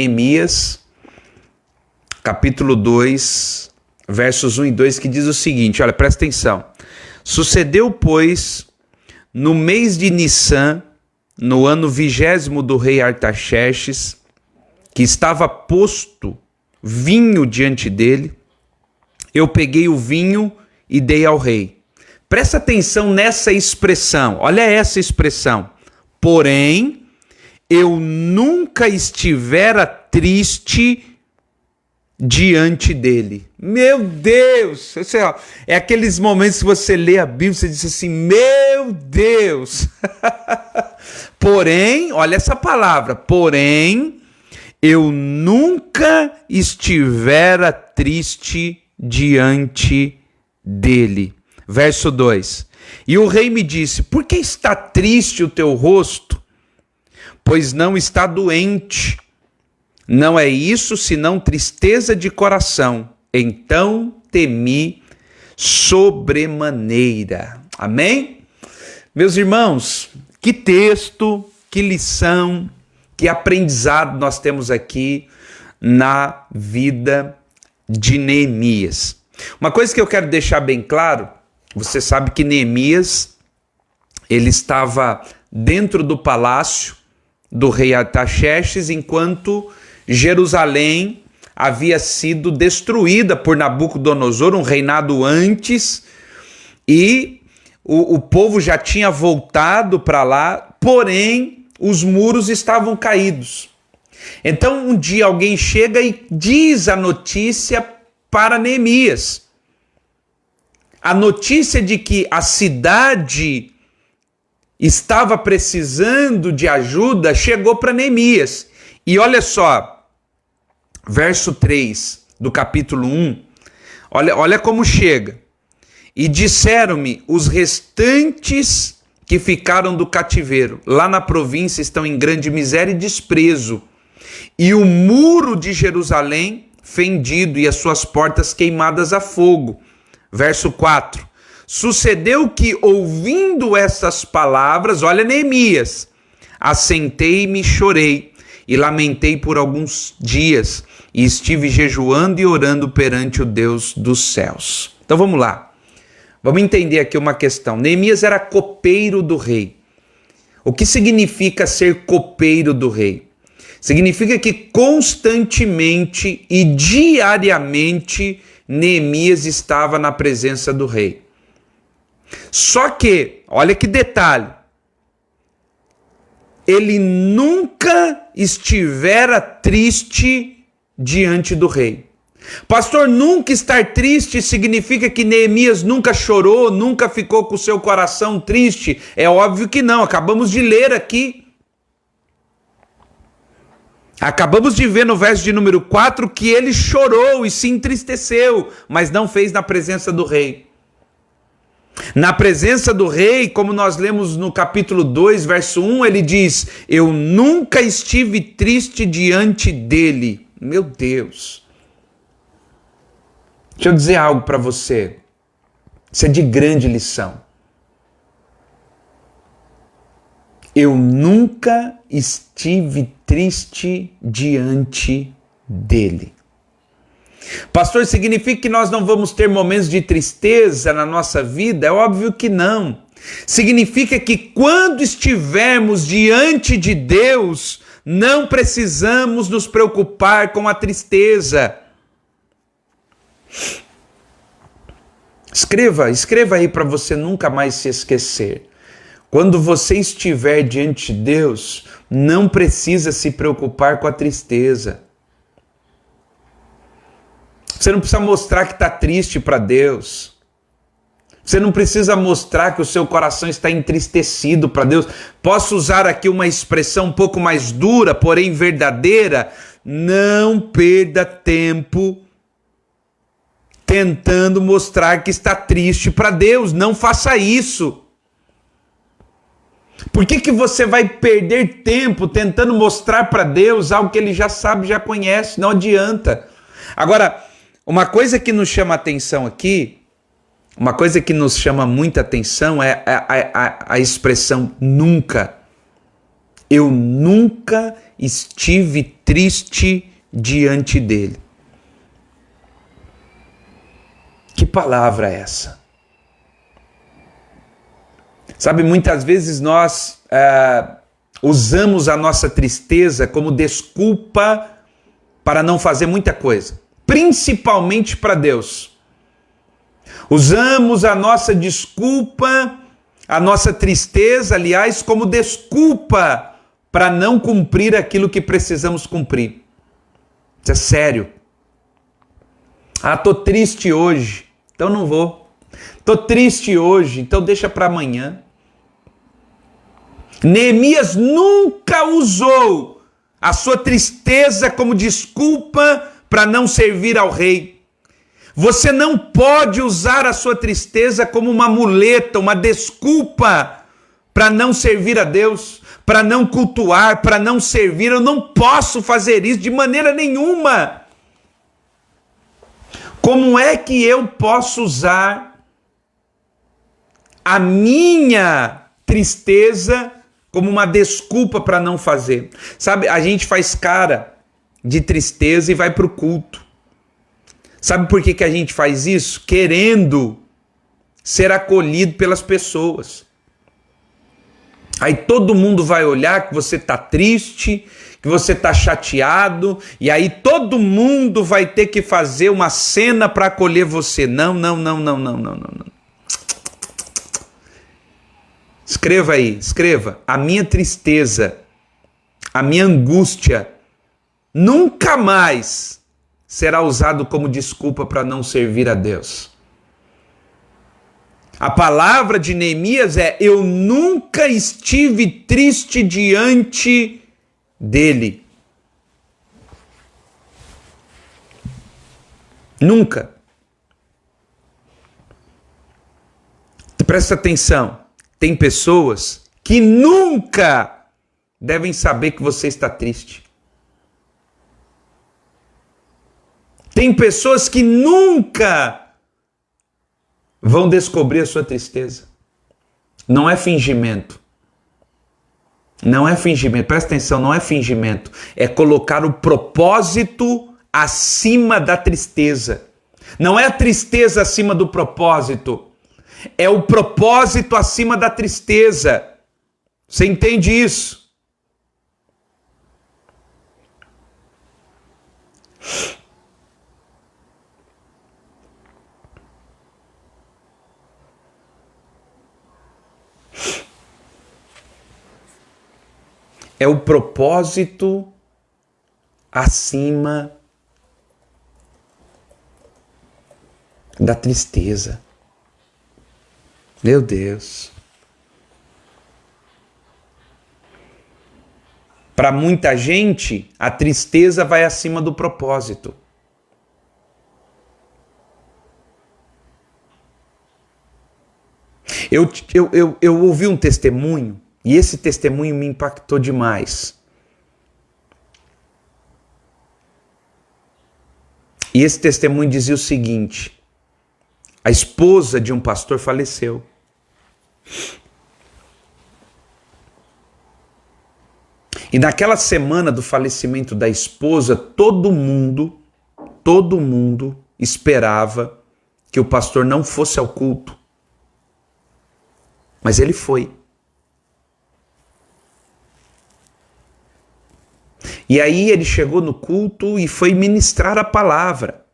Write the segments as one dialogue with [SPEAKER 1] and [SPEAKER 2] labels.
[SPEAKER 1] Neemias, capítulo 2, versos 1 e 2, que diz o seguinte, olha, presta atenção. Sucedeu, pois, no mês de Nissan, no ano 20º do rei Artaxerxes, que estava posto vinho diante dele, eu peguei o vinho e dei ao rei. Presta atenção nessa expressão, olha essa expressão. Porém, eu nunca estivera triste diante dele. Meu Deus! É aqueles momentos que você lê a Bíblia e você diz assim, meu Deus! Porém, olha essa palavra, porém, eu nunca estivera triste diante dele. Verso 2. E o rei me disse, por que está triste o teu rosto? Pois não está doente. Não é isso, senão tristeza de coração. Então temi sobremaneira. Amém? Meus irmãos, que texto, que lição, que aprendizado nós temos aqui na vida de Neemias. Uma coisa que eu quero deixar bem claro, você sabe que Neemias, ele estava dentro do palácio do rei Artaxerxes, enquanto Jerusalém havia sido destruída por Nabucodonosor, um reinado antes, e o povo já tinha voltado para lá, porém os muros estavam caídos. Então um dia alguém chega e diz a notícia para Neemias. A notícia de que a cidade estava precisando de ajuda chegou para Neemias. E olha só, verso 3 do capítulo 1, olha como chega. E disseram-me, os restantes que ficaram do cativeiro, lá na província, estão em grande miséria e desprezo. E o muro de Jerusalém fendido e as suas portas queimadas a fogo. Verso 4. Sucedeu que, ouvindo essas palavras, olha Neemias, assentei-me e chorei, e lamentei por alguns dias, e estive jejuando e orando perante o Deus dos céus. Então vamos lá, vamos entender aqui uma questão. Neemias era copeiro do rei. O que significa ser copeiro do rei? Significa que constantemente e diariamente Neemias estava na presença do rei. Só que, olha que detalhe, ele nunca estivera triste diante do rei. Pastor, nunca estar triste significa que Neemias nunca chorou, nunca ficou com o seu coração triste? É óbvio que não, acabamos de ler aqui. Acabamos de ver no verso de número 4 que ele chorou e se entristeceu, mas não fez na presença do rei. Na presença do rei, como nós lemos no capítulo 2, verso 1, ele diz, eu nunca estive triste diante dele. Meu Deus. Deixa eu dizer algo para você. Isso é de grande lição. Eu nunca estive triste diante dele. Pastor, significa que nós não vamos ter momentos de tristeza na nossa vida? É óbvio que não. Significa que quando estivermos diante de Deus, não precisamos nos preocupar com a tristeza. Escreva aí para você nunca mais se esquecer. Quando você estiver diante de Deus, não precisa se preocupar com a tristeza. Você não precisa mostrar que está triste para Deus. Você não precisa mostrar que o seu coração está entristecido para Deus. Posso usar aqui uma expressão um pouco mais dura, porém verdadeira? Não perda tempo tentando mostrar que está triste para Deus. Não faça isso. Por que você vai perder tempo tentando mostrar para Deus algo que Ele já sabe, já conhece? Não adianta. Agora, uma coisa que nos chama atenção aqui, uma coisa que nos chama muita atenção é a expressão nunca. Eu nunca estive triste diante dele. Que palavra é essa? Sabe, muitas vezes nós usamos a nossa tristeza como desculpa para não fazer muita coisa, principalmente para Deus. Usamos a nossa desculpa, a nossa tristeza, aliás, como desculpa para não cumprir aquilo que precisamos cumprir. Isso é sério. Tô triste hoje, então não vou. Tô triste hoje, então deixa para amanhã. Neemias nunca usou a sua tristeza como desculpa para não servir ao rei. Você não pode usar a sua tristeza como uma muleta, uma desculpa para não servir a Deus, para não cultuar, para não servir. Eu não posso fazer isso de maneira nenhuma. Como é que eu posso usar a minha tristeza como uma desculpa para não fazer? Sabe, a gente faz cara de tristeza e vai para o culto. Sabe por que a gente faz isso? Querendo ser acolhido pelas pessoas. Aí todo mundo vai olhar que você está triste, que você está chateado, e aí todo mundo vai ter que fazer uma cena para acolher você. Não. Escreva aí, escreva. A minha tristeza, a minha angústia, nunca mais será usado como desculpa para não servir a Deus. A palavra de Neemias é: eu nunca estive triste diante dele. Nunca. Presta atenção. Tem pessoas que nunca devem saber que você está triste. Tem pessoas que nunca vão descobrir a sua tristeza. Não é fingimento. Não é fingimento. Presta atenção, não é fingimento. É colocar o propósito acima da tristeza. Não é a tristeza acima do propósito. É o propósito acima da tristeza. Você entende isso? É o propósito acima da tristeza. Meu Deus. Para muita gente, a tristeza vai acima do propósito. Eu ouvi um testemunho, e esse testemunho me impactou demais. E esse testemunho dizia o seguinte: a esposa de um pastor faleceu. E naquela semana do falecimento da esposa, todo mundo esperava que o pastor não fosse ao culto. Mas ele foi. E aí ele chegou no culto e foi ministrar a palavra.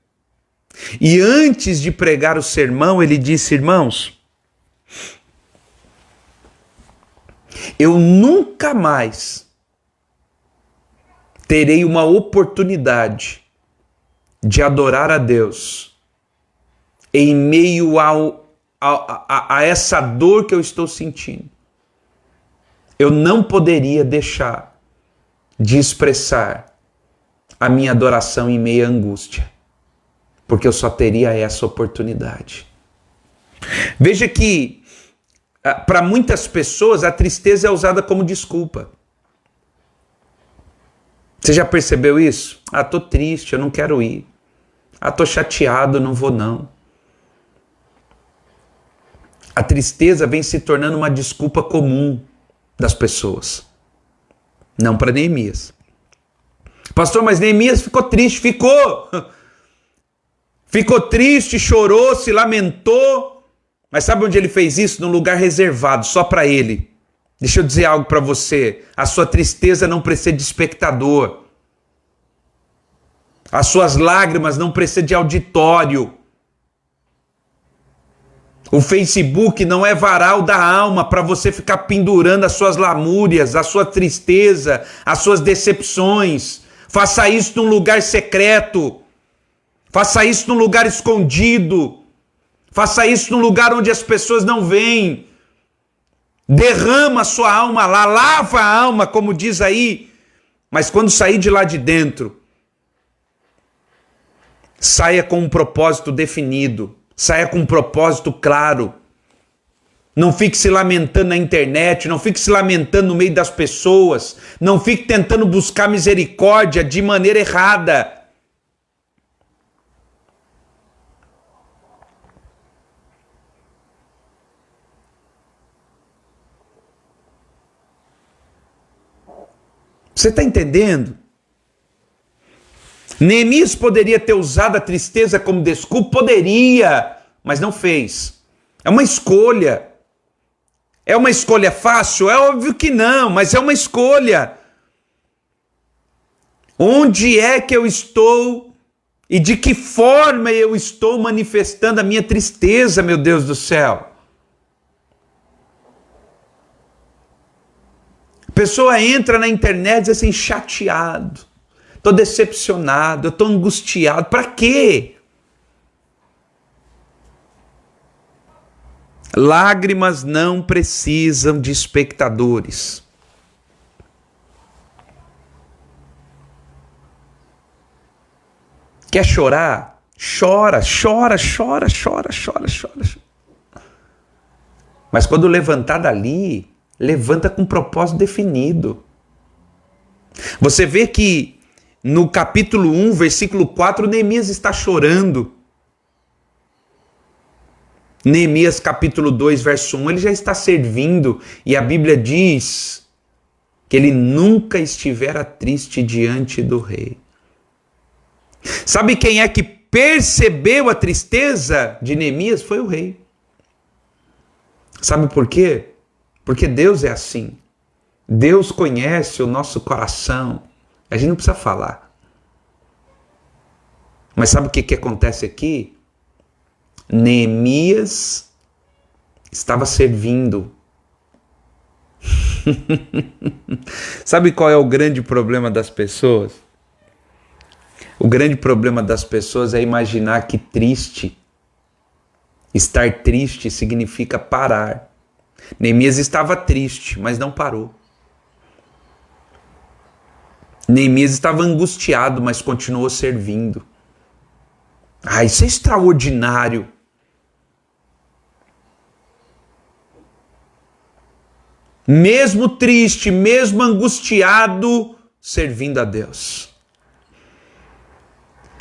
[SPEAKER 1] E antes de pregar o sermão, ele disse: irmãos, eu nunca mais terei uma oportunidade de adorar a Deus em meio a essa dor que eu estou sentindo. Eu não poderia deixar de expressar a minha adoração em meio à angústia, porque eu só teria essa oportunidade. Veja que, para muitas pessoas, a tristeza é usada como desculpa. Você já percebeu isso? Tô triste, eu não quero ir. Tô chateado, não vou não. A tristeza vem se tornando uma desculpa comum das pessoas. Não para Neemias. Pastor, mas Neemias ficou triste. Ficou triste, chorou, se lamentou. Mas sabe onde ele fez isso? Num lugar reservado, só para ele. Deixa eu dizer algo para você. A sua tristeza não precisa de espectador. As suas lágrimas não precisam de auditório. O Facebook não é varal da alma para você ficar pendurando as suas lamúrias, a sua tristeza, as suas decepções. Faça isso num lugar secreto. Faça isso num lugar escondido. Faça isso num lugar onde as pessoas não veem. Derrama a sua alma lá, lava a alma, como diz aí. Mas quando sair de lá de dentro, saia com um propósito definido. Saia com um propósito claro. Não fique se lamentando na internet, não fique se lamentando no meio das pessoas, não fique tentando buscar misericórdia de maneira errada. Você está entendendo? Neemias poderia ter usado a tristeza como desculpa? Poderia, mas não fez. É uma escolha. É uma escolha fácil? É óbvio que não, mas é uma escolha. Onde é que eu estou e de que forma eu estou manifestando a minha tristeza, meu Deus do céu? A pessoa entra na internet e diz assim, chateado, estou decepcionado, eu estou angustiado. Para quê? Lágrimas não precisam de espectadores. Quer chorar? Chora. Mas quando levantar dali, levanta com um propósito definido. Você vê que no capítulo 1, versículo 4, Neemias está chorando. Neemias capítulo 2, verso 1, ele já está servindo e a Bíblia diz que ele nunca estivera triste diante do rei. Sabe quem é que percebeu a tristeza de Neemias? Foi o rei. Sabe por quê? Porque Deus é assim. Deus conhece o nosso coração. A gente não precisa falar. Mas sabe o que acontece aqui? Neemias estava servindo. Sabe qual é o grande problema das pessoas? O grande problema das pessoas é imaginar que estar triste significa parar. Neemias estava triste, mas não parou. Neemias estava angustiado, mas continuou servindo. Isso é extraordinário. Mesmo triste, mesmo angustiado, servindo a Deus.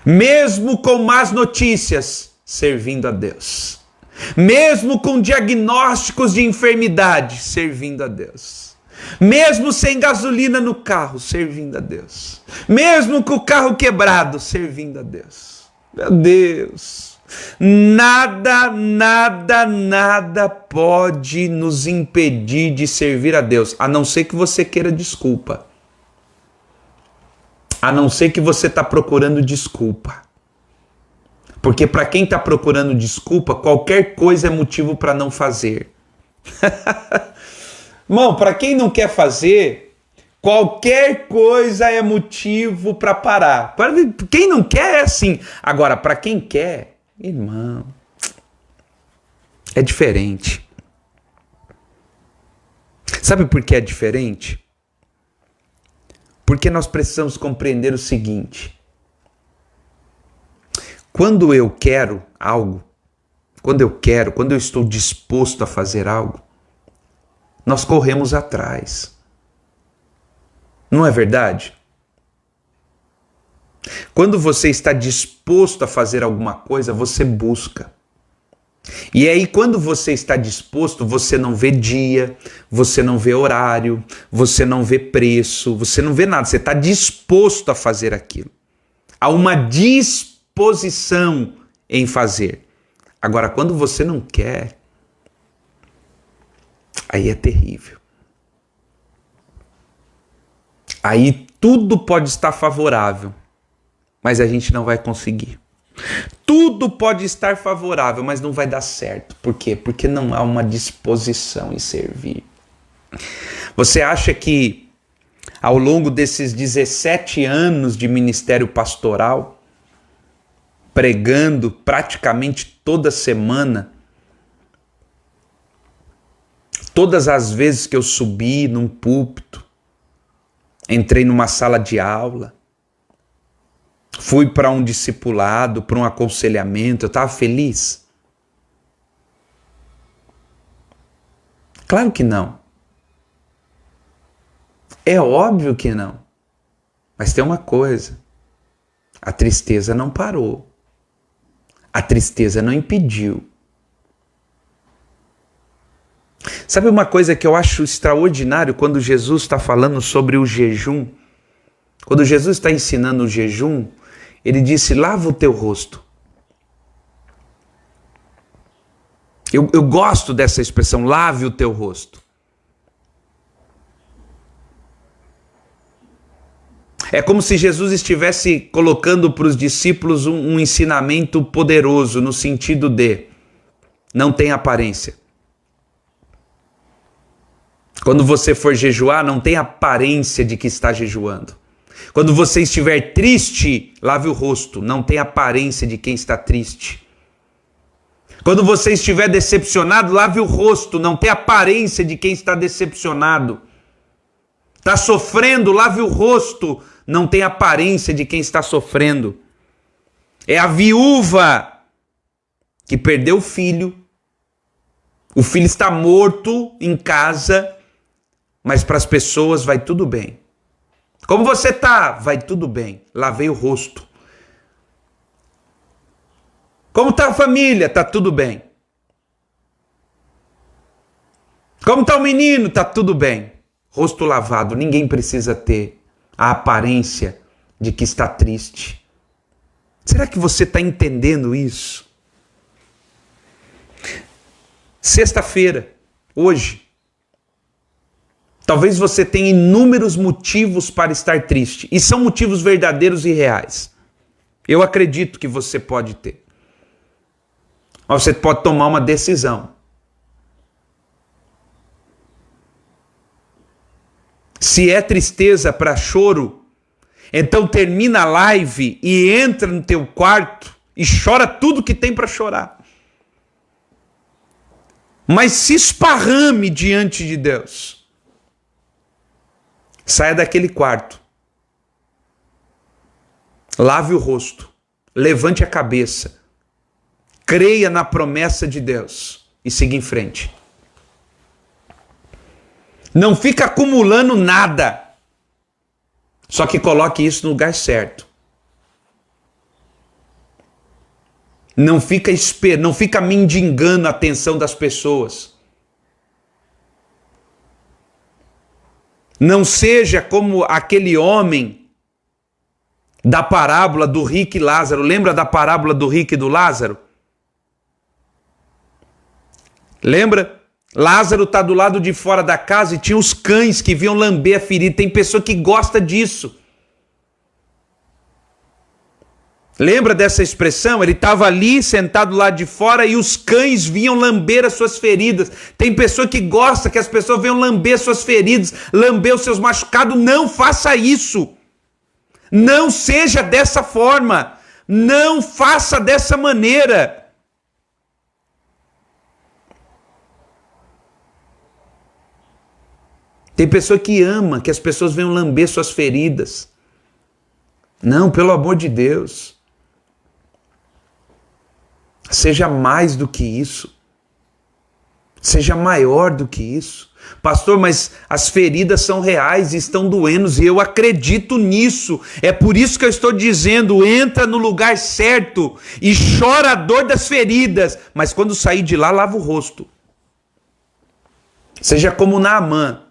[SPEAKER 1] Mesmo com más notícias, servindo a Deus. Mesmo com diagnósticos de enfermidade, servindo a Deus. Mesmo sem gasolina no carro, servindo a Deus. Mesmo com o carro quebrado, servindo a Deus. Meu Deus, nada pode nos impedir de servir a Deus, a não ser que você queira desculpa. A não ser que você está procurando desculpa. Porque para quem está procurando desculpa, qualquer coisa é motivo para não fazer. Irmão, para quem não quer fazer, qualquer coisa é motivo para parar. Quem não quer é assim. Agora, para quem quer, irmão, é diferente. Sabe por que é diferente? Porque nós precisamos compreender o seguinte. Quando eu quero algo, quando eu estou disposto a fazer algo, nós corremos atrás. Não é verdade? Quando você está disposto a fazer alguma coisa, você busca. E aí, quando você está disposto, você não vê dia, você não vê horário, você não vê preço, você não vê nada. Você está disposto a fazer aquilo. Há uma disposição em fazer. Agora, quando você não quer, aí é terrível. Aí tudo pode estar favorável, mas a gente não vai conseguir. Tudo pode estar favorável, mas não vai dar certo. Por quê? Porque não há uma disposição em servir. Você acha que ao longo desses 17 anos de ministério pastoral, pregando praticamente toda semana, todas as vezes que eu subi num púlpito, entrei numa sala de aula, fui para um discipulado, para um aconselhamento, eu estava feliz? Claro que não. É óbvio que não. Mas tem uma coisa, a tristeza não parou. A tristeza não impediu. Sabe uma coisa que eu acho extraordinário quando Jesus está falando sobre o jejum? Quando Jesus está ensinando o jejum, ele disse, lava o teu rosto. Eu gosto dessa expressão, lave o teu rosto. É como se Jesus estivesse colocando para os discípulos um ensinamento poderoso, no sentido de, não tem aparência. Quando você for jejuar, não tem aparência de que está jejuando. Quando você estiver triste, lave o rosto, não tem aparência de quem está triste. Quando você estiver decepcionado, lave o rosto, não tem aparência de quem está decepcionado. Está sofrendo, lave o rosto, não tem aparência de quem está sofrendo. É a viúva que perdeu o filho está morto em casa, mas para as pessoas vai tudo bem. Como você está? Vai tudo bem. Lavei o rosto. Como está a família? Está tudo bem. Como está o menino? Está tudo bem. Rosto lavado. Ninguém precisa ter a aparência de que está triste. Será que você está entendendo isso? Sexta-feira, hoje, talvez você tenha inúmeros motivos para estar triste. E são motivos verdadeiros e reais. Eu acredito que você pode ter. Mas você pode tomar uma decisão. Se é tristeza para choro, então termina a live e entra no teu quarto e chora tudo que tem para chorar. Mas se esparrame diante de Deus. Saia daquele quarto. Lave o rosto. Levante a cabeça. Creia na promessa de Deus. E siga em frente. Não fica acumulando nada. Só que coloque isso no lugar certo. Não fica mendigando a atenção das pessoas. Não seja como aquele homem da parábola do rico e Lázaro. Lembra da parábola do rico e do Lázaro? Lembra? Lázaro está do lado de fora da casa e tinha os cães que vinham lamber a ferida. Tem pessoa que gosta disso. Lembra dessa expressão? Ele estava ali sentado lá de fora e os cães vinham lamber as suas feridas. Tem pessoa que gosta que as pessoas venham lamber suas feridas, lamber os seus machucados. Não faça isso. Não seja dessa forma. Não faça dessa maneira. Tem pessoa que ama que as pessoas venham lamber suas feridas. Não, pelo amor de Deus. Seja mais do que isso. Seja maior do que isso. Pastor, mas as feridas são reais e estão doendo, e eu acredito nisso. É por isso que eu estou dizendo, entra no lugar certo e chora a dor das feridas, mas quando sair de lá, lava o rosto. Seja como Naamã.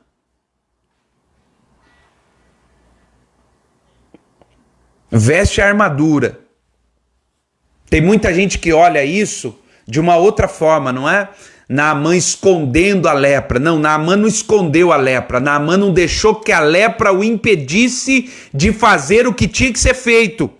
[SPEAKER 1] Veste a armadura. Tem muita gente que olha isso de uma outra forma, não é? Naamã escondendo a lepra. Não, Naamã não escondeu a lepra. Naamã não deixou que a lepra o impedisse de fazer o que tinha que ser feito.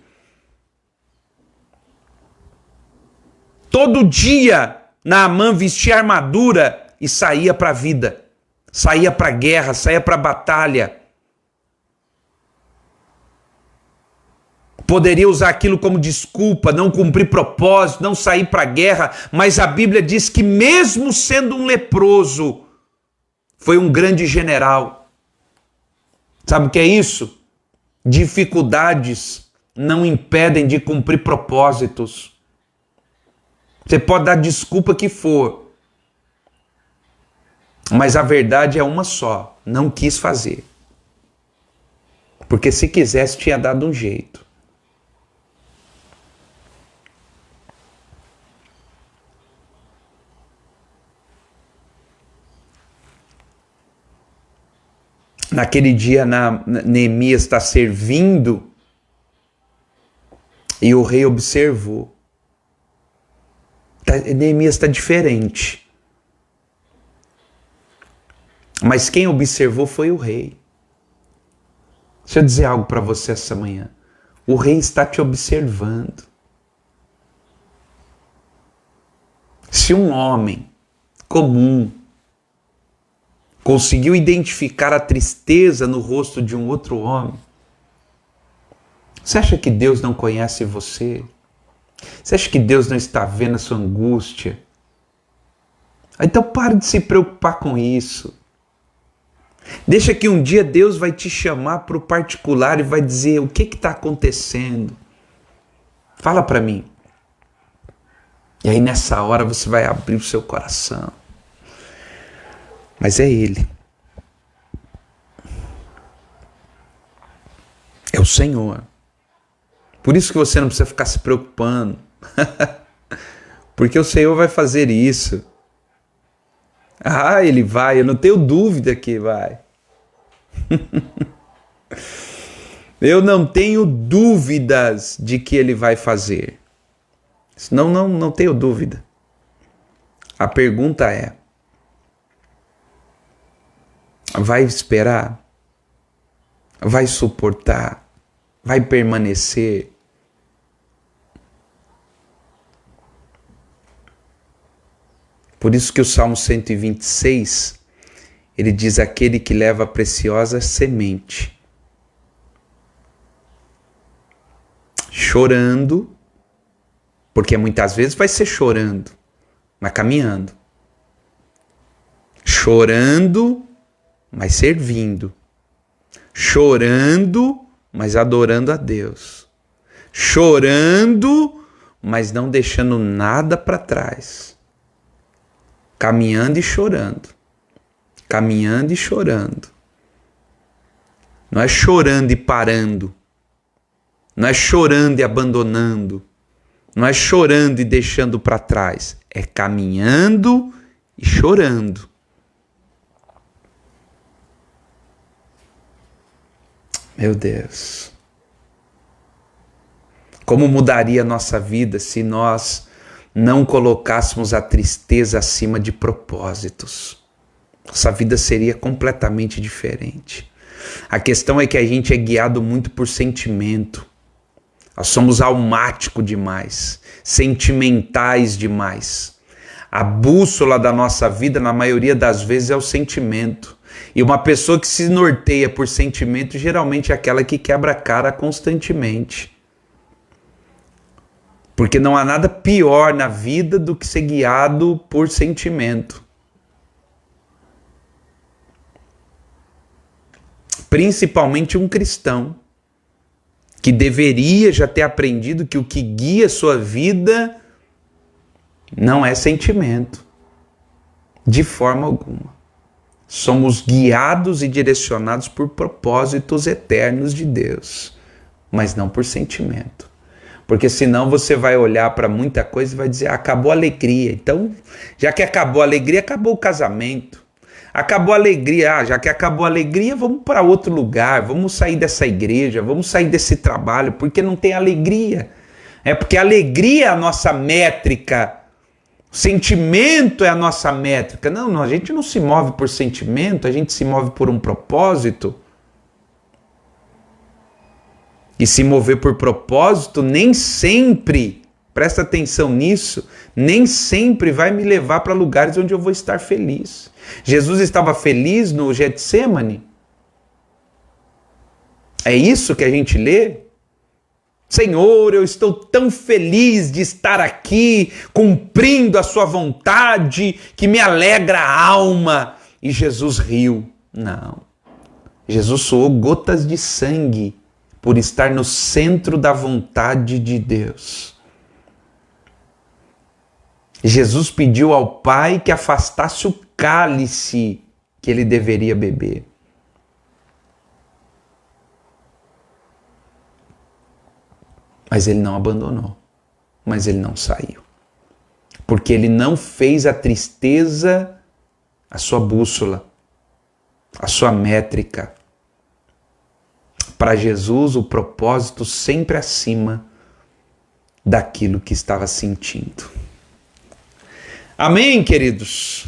[SPEAKER 1] Todo dia, Naamã vestia armadura e saía para a vida. Saía para a guerra, saía para a batalha. Poderia usar aquilo como desculpa, não cumprir propósito, não sair para a guerra, mas a Bíblia diz que mesmo sendo um leproso, foi um grande general. Sabe o que é isso? Dificuldades não impedem de cumprir propósitos. Você pode dar desculpa que for, mas a verdade é uma só, não quis fazer. Porque se quisesse, tinha dado um jeito. Naquele dia, Neemias está servindo e o rei observou. Neemias está diferente. Mas quem observou foi o rei. Deixa eu dizer algo para você essa manhã. O rei está te observando. Se um homem comum conseguiu identificar a tristeza no rosto de um outro homem, você acha que Deus não conhece você? Você acha que Deus não está vendo a sua angústia? Então pare de se preocupar com isso. Deixa que um dia Deus vai te chamar para o particular e vai dizer o que está acontecendo. Fala para mim. E aí nessa hora você vai abrir o seu coração. Mas é Ele. É o Senhor. Por isso que você não precisa ficar se preocupando. Porque o Senhor vai fazer isso. Ah, Ele vai, eu não tenho dúvida que vai. Eu não tenho dúvidas de que Ele vai fazer. Não tenho dúvida. A pergunta é: vai esperar? Vai suportar? Vai permanecer? Por isso que o Salmo 126, ele diz: aquele que leva a preciosa semente, chorando, porque muitas vezes vai ser chorando, mas caminhando. Chorando, mas servindo. Chorando, mas adorando a Deus. Chorando, mas não deixando nada para trás. Caminhando e chorando. Caminhando e chorando. Não é chorando e parando. Não é chorando e abandonando. Não é chorando e deixando para trás. É caminhando e chorando. Meu Deus. Como mudaria a nossa vida se nós não colocássemos a tristeza acima de propósitos? Nossa vida seria completamente diferente. A questão é que a gente é guiado muito por sentimento. Nós somos almáticos demais, sentimentais demais. A bússola da nossa vida, na maioria das vezes, é o sentimento. E uma pessoa que se norteia por sentimento, geralmente é aquela que quebra a cara constantemente. Porque não há nada pior na vida do que ser guiado por sentimento. Principalmente um cristão, que deveria já ter aprendido que o que guia sua vida não é sentimento. De forma alguma. Somos guiados e direcionados por propósitos eternos de Deus, mas não por sentimento. Porque senão você vai olhar para muita coisa e vai dizer, acabou a alegria. Então, já que acabou a alegria, acabou o casamento. Acabou a alegria, já que acabou a alegria, vamos para outro lugar, vamos sair dessa igreja, vamos sair desse trabalho, porque não tem alegria. É porque a alegria é a nossa métrica. Sentimento é a nossa métrica. Não, a gente não se move por sentimento, a gente se move por um propósito. E se mover por propósito nem sempre, presta atenção nisso, nem sempre vai me levar para lugares onde eu vou estar feliz. Jesus estava feliz no Getsêmani? É isso que a gente lê? Senhor, eu estou tão feliz de estar aqui, cumprindo a sua vontade, que me alegra a alma. E Jesus riu. Não. Jesus suou gotas de sangue por estar no centro da vontade de Deus. Jesus pediu ao Pai que afastasse o cálice que ele deveria beber. Mas ele não abandonou, mas ele não saiu. Porque ele não fez a tristeza a sua bússola, a sua métrica. Para Jesus, o propósito sempre acima daquilo que estava sentindo. Amém, queridos?